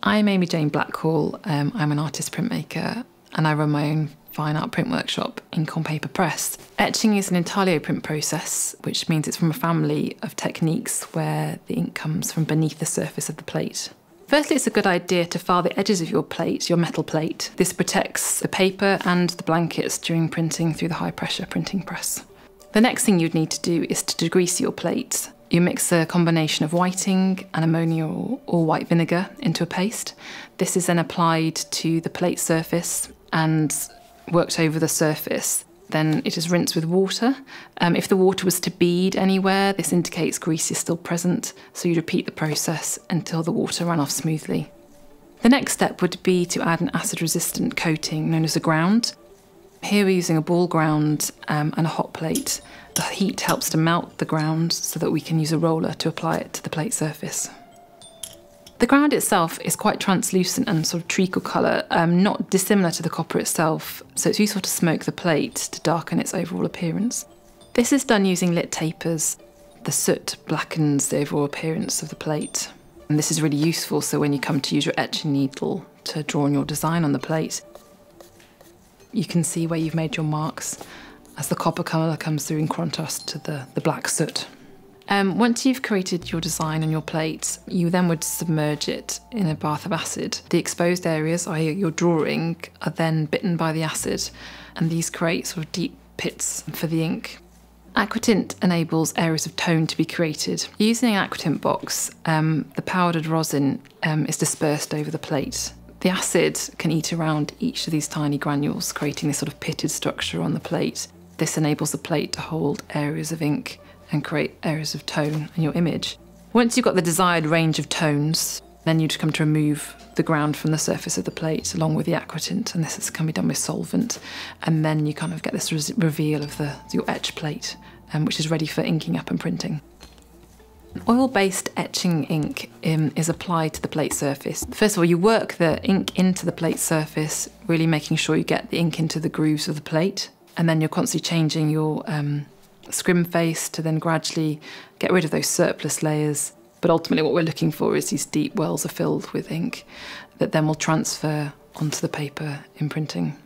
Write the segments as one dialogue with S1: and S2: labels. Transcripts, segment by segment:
S1: I'm Amy-Jane Blackhall. I'm an artist printmaker and I run my own fine art print workshop, Ink on Paper Press. Etching is an intaglio print process, which means it's from a family of techniques where the ink comes from beneath the surface of the plate. Firstly, it's a good idea to file the edges of your plate, your metal plate. This protects the paper and the blankets during printing through the high pressure printing press. The next thing you'd need to do is to degrease your plate. You mix a combination of whiting and ammonia or white vinegar into a paste. This is then applied to the plate surface and worked over the surface. Then it is rinsed with water. If the water was to bead anywhere, this indicates grease is still present, so you'd repeat the process until the water ran off smoothly. The next step would be to add an acid-resistant coating known as a ground. Here we're using a ball ground and a hot plate. The heat helps to melt the ground so that we can use a roller to apply it to the plate surface. The ground itself is quite translucent and sort of treacle colour, not dissimilar to the copper itself, so it's useful to smoke the plate to darken its overall appearance. This is done using lit tapers. The soot blackens the overall appearance of the plate. And this is really useful so when you come to use your etching needle to draw on your design on the plate, you can see where you've made your marks as the copper colour comes through in contrast to the black soot. Once you've created your design on your plate, you then would submerge it in a bath of acid. The exposed areas, i.e. your drawing, are then bitten by the acid, and these create sort of deep pits for the ink. Aquatint enables areas of tone to be created. Using an aquatint box, the powdered rosin is dispersed over the plate. The acid can eat around each of these tiny granules, creating this sort of pitted structure on the plate. This enables the plate to hold areas of ink and create areas of tone in your image. Once you've got the desired range of tones, then you'd come to remove the ground from the surface of the plate along with the aquatint, and this can be done with solvent. And then you kind of get this reveal of your etch plate, which is ready for inking up and printing. Oil-based etching ink is applied to the plate surface. First of all, you work the ink into the plate surface, really making sure you get the ink into the grooves of the plate, and then you're constantly changing your scrim face to then gradually get rid of those surplus layers. But ultimately what we're looking for is these deep wells are filled with ink that then will transfer onto the paper in printing.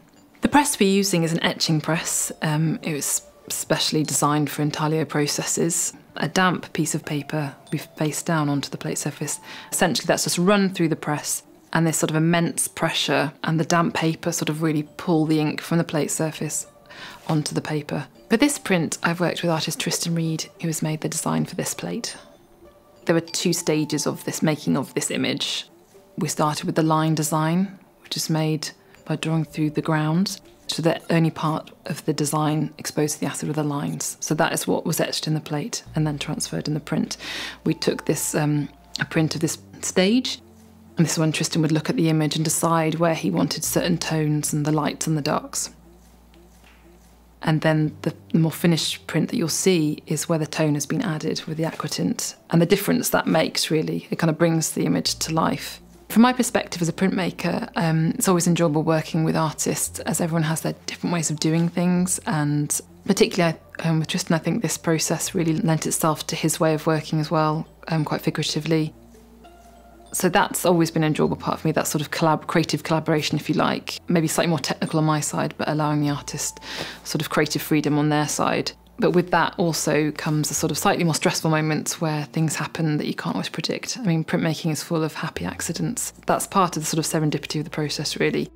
S1: The press we're using is an etching press. It was specially designed for intaglio processes. A damp piece of paper will be faced down onto the plate surface. Essentially that's just run through the press, and this sort of immense pressure and the damp paper sort of really pull the ink from the plate surface onto the paper. For this print, I've worked with artist Tristan Reid, who has made the design for this plate. There were two stages of this making of this image. We started with the line design, which is made by drawing through the ground. So the only part of the design exposed to the acid were the lines. So that is what was etched in the plate and then transferred in the print. We took this, a print of this stage, and this is when Tristan would look at the image and decide where he wanted certain tones and the lights and the darks. And then the more finished print that you'll see is where the tone has been added with the aquatint. And the difference that makes, really, it kind of brings the image to life. From my perspective as a printmaker, it's always enjoyable working with artists, as everyone has their different ways of doing things. And particularly with Tristan, I think this process really lent itself to his way of working as well, quite figuratively. So that's always been an enjoyable part for me, that sort of creative collaboration, if you like. Maybe slightly more technical on my side, but allowing the artist sort of creative freedom on their side. But with that also comes a sort of slightly more stressful moments where things happen that you can't always predict. I mean, printmaking is full of happy accidents. That's part of the sort of serendipity of the process, really.